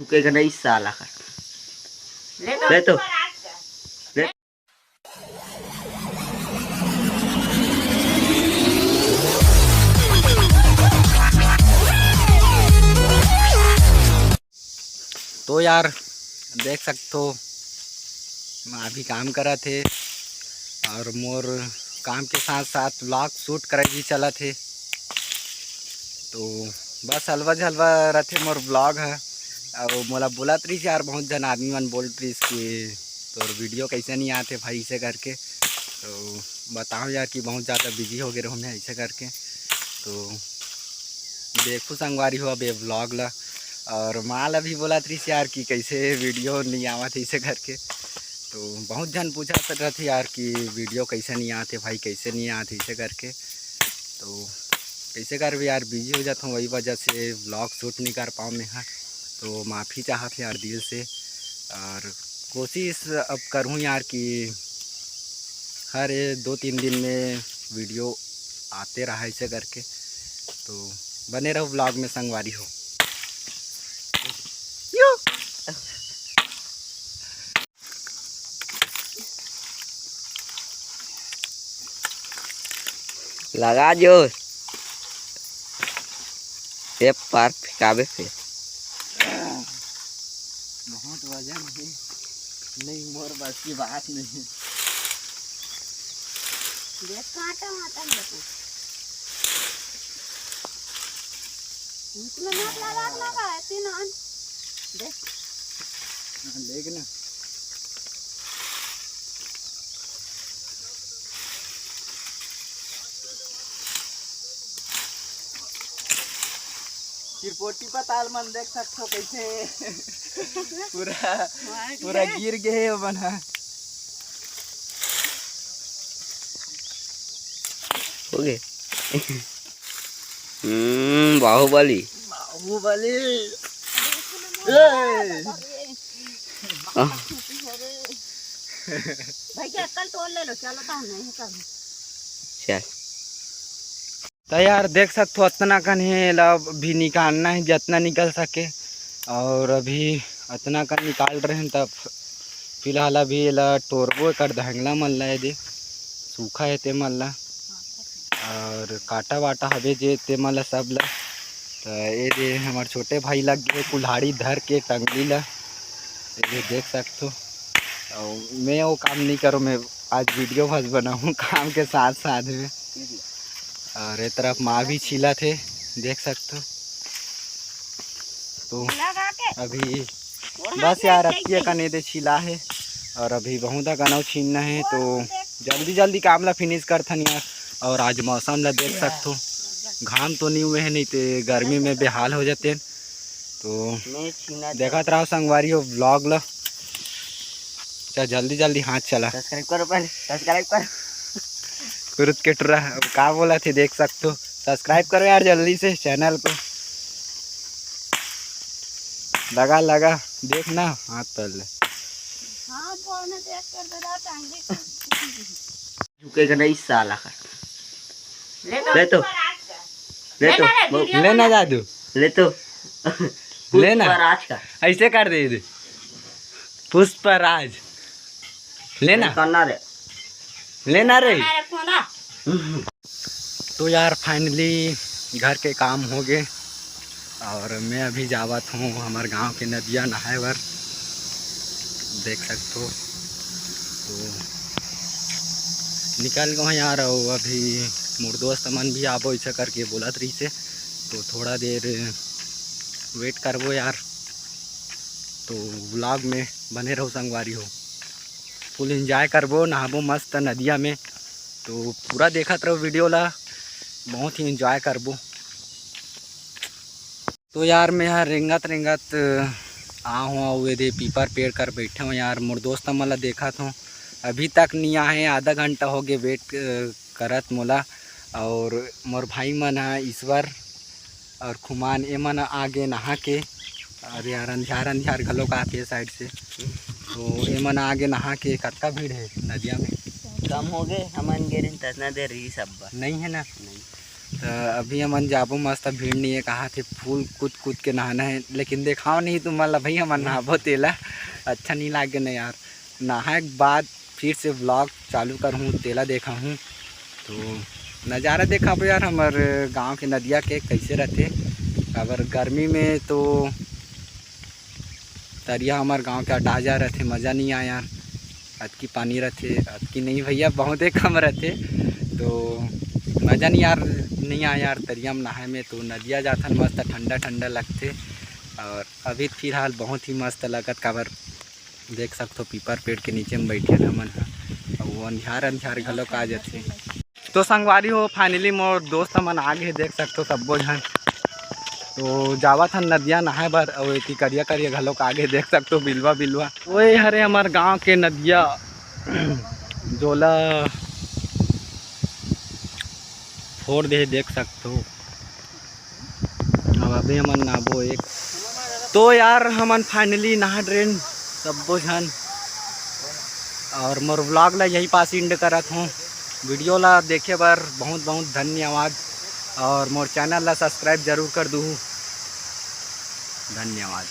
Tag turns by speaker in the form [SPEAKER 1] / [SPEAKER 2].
[SPEAKER 1] झुकेगा नहीं साला का। ले तो ले।
[SPEAKER 2] तो यार देख सकते हो मैं अभी काम करा थे और मोर काम के साथ साथ व्लॉग शूट करे भी चला थे। तो बस हलवा झलवा रथे मोर ब्लॉग है और मोला बोलत रही यार बहुत जन आदमी मन बोल रही कि तो वीडियो कैसे नहीं आते भाई ऐसे करके। तो बताओ यार कि बहुत ज़्यादा बिजी हो गए रहो मैं ऐसे करके। तो देखो संगवारी हो अब ये व्लॉग ला और माल अभी बोला थी यार कि कैसे वीडियो नहीं आवत ऐसे करके। तो बहुत जन पूछा रहा थी यार कि वीडियो कैसे नहीं आते भाई कैसे नहीं आते ऐसे करके। तो कैसे कर भी यार बिजी हो जाता हूँ वही वजह से व्लॉग शूट नहीं कर पाऊँ मैं। हाँ तो माफ़ी चाहत यार दिल से और कोशिश अब करूँ यार कि हर 2-3 दिन में वीडियो आते रहा ऐसे करके। तो बने रहो व्लॉग में संगवारी हो।
[SPEAKER 1] लगा जो ये पार फिकावे पे
[SPEAKER 2] बहुत वजन है नहीं मोर बस की बात नहीं।
[SPEAKER 3] देख काटा माता देखो इसमें नाक लगा है तीन देख
[SPEAKER 2] देख ना चिरपोटी पताल मन देख सकते हो कैसे पूरा गिर गए बना
[SPEAKER 1] हो गए। बाहुबली
[SPEAKER 2] बाहुबली
[SPEAKER 3] भाई के अक्ल तोड़ ले लो चलो तो नहीं कर
[SPEAKER 1] चल।
[SPEAKER 2] तो यार देख सकते हो इतना कन है भी निकालना है जितना निकल सके और अभी इतना कन निकाल रहे हैं। तब फिलहाल अभी ला टोरबो कर धंगला मन ला दे सूखा है ते मन ला और काटा वाटा हवे जे ते मन ला सब ला। तो ये दे हमारे छोटे भाई लग गए कुल्हाड़ी धर के टंगली ला ये देख सकते हो। और मैं वो काम नहीं करूँ मैं आज वीडियो बस बनाऊँ काम के साथ साथ में। और एक तरफ माँ भी छीला थे देख सकते हो। तो अभी बस यार रखिए कने दे छीला है और अभी बहुत कनौ छीनना है। तो जल्दी जल्दी काम ला फिनिश करथन यार। और आज मौसम ला देख सकते हो घाम तो नहीं हुए हैं नहीं तो गर्मी में बेहाल हो जाते हैं। तो देखा रहो संगवारी हो व्लॉग ला चल जल्दी जल्दी हाथ चला
[SPEAKER 1] सब्सक्राइब करो पहले सब्सक्राइब कर
[SPEAKER 2] कुरुत के टुरा क्या बोला थे देख सकते हो। सब्सक्राइब करो यार जल्दी से चैनल को लगा देखना हाथ पहले
[SPEAKER 3] हां बोलने देख कर दे टांगे
[SPEAKER 1] झुकेगा नहीं साला का। ले तो
[SPEAKER 2] लेना जादू
[SPEAKER 1] ले तो
[SPEAKER 2] लेना
[SPEAKER 1] राज का
[SPEAKER 2] ऐसे कर दे पुष्पराज लेना
[SPEAKER 1] करना रे
[SPEAKER 2] लेना रे।
[SPEAKER 3] रखो ना
[SPEAKER 2] तो यार फाइनली घर के काम हो गए और मैं अभी जावत हूँ हमारे गांव के नदिया नहाए बर देख सकते हो। तो निकल गए यार और अभी मोर दोस्त मन भी आबो ऐसा करके बोलत रही से। तो थोड़ा देर वेट करबो यार। तो व्लॉग में बने रहो संगवारी हो फुल एंजॉय करबो नहाबो मस्त नदिया में। तो पूरा देखत रहो वीडियो ला बहुत ही एंजॉय करबो। तो यार मैं यहाँ रेंगत आ हूँ ये पीपर पेड़ कर बैठे हूँ यार। मोर दोस्त मला देखा था अभी तक नहीं आए आधा घंटा हो गए वेट करत मोला। और मोर भाई मन है ईश्वर और खुमान ए मन आगे नहा के और यार अंधियार घलो का आते साइड से। तो ए मन आगे नहा के कतका भीड़ है नदिया में
[SPEAKER 1] कम हो गए हमन गिरिन तना दे रही सब
[SPEAKER 2] नहीं है ना।
[SPEAKER 1] नहीं
[SPEAKER 2] तो अभी हमन जाबो मस्त भीड़ नहीं है कहा थे फूल कूद कूद के नहाना है, लेकिन देखाओ नहीं तुम मतलब भाई हमन नहाबो तेला अच्छा नहीं लागे ना यार। नहाए के बाद फिर से व्लॉग चालू करूँ तेला देखा हूँ तो नज़ारा देखा यार हमारे गांव के नदिया के कैसे रहते। अगर गर्मी में तो तरिया हमारे गांव के अटा जा रहे थे, मज़ा नहीं आया यार। अतकी पानी रहते अतकी नहीं भैया बहुत ही कम रहते तो मज़ा नहीं यार नहीं आया यार तरिया में नहाए में। तो नदिया जाथन मस्त ठंडा ठंडा लगते और अभी फिलहाल बहुत ही मस्त लगत काबर देख सकते हो पीपर पेड़ के नीचे में बैठे हमन और वो अंधियार घलो का जाते। तो संगवारी हो फाइनली मोर दोस्त मन आगे देख सकते हो सब्बो झन तो जावत हन नदिया नहाए बर और एक करिया करिया घलो का आगे देख सकते हो बिलवा बिलवा वही हरे हमार गांव के नदिया जोला फोड़ दे देख सकते हो। अब अभी हमन नाबो एक तो यार हमन फाइनली नहा ड्रेन सब्बो झन और मोर व्लॉग ला यही पास एंड करत हूँ। वीडियो ला देखे बर बहुत बहुत धन्यवाद और मोर चैनल ला सब्सक्राइब जरूर कर दूँ। धन्यवाद।